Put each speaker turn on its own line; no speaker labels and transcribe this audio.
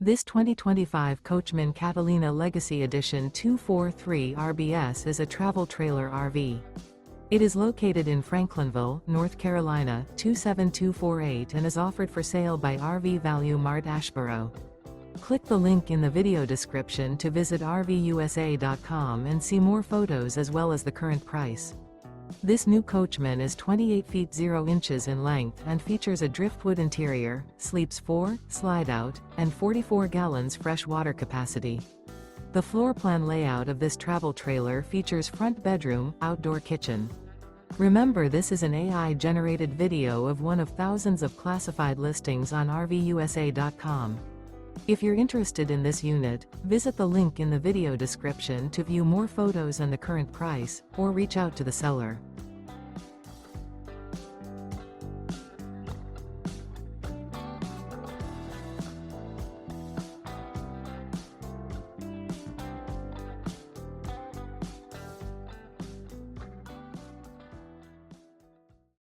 This 2025 Coachmen Catalina Legacy Edition 243 RBS is a travel trailer RV. It is located in Franklinville, North Carolina, 27248 and is offered for sale by RV Value Mart Asheboro. Click the link in the video description to visit RVUSA.com and see more photos as well as the current price. This new Coachmen is 28 feet 0 inches in length and features a driftwood interior, sleeps 4, slide-out, and 44 gallons fresh water capacity. The floor plan layout of this travel trailer features front bedroom, outdoor kitchen. Remember, this is an AI-generated video of one of thousands of classified listings on RVUSA.com. If you're interested in this unit, visit the link in the video description to view more photos and the current price, or reach out to the seller.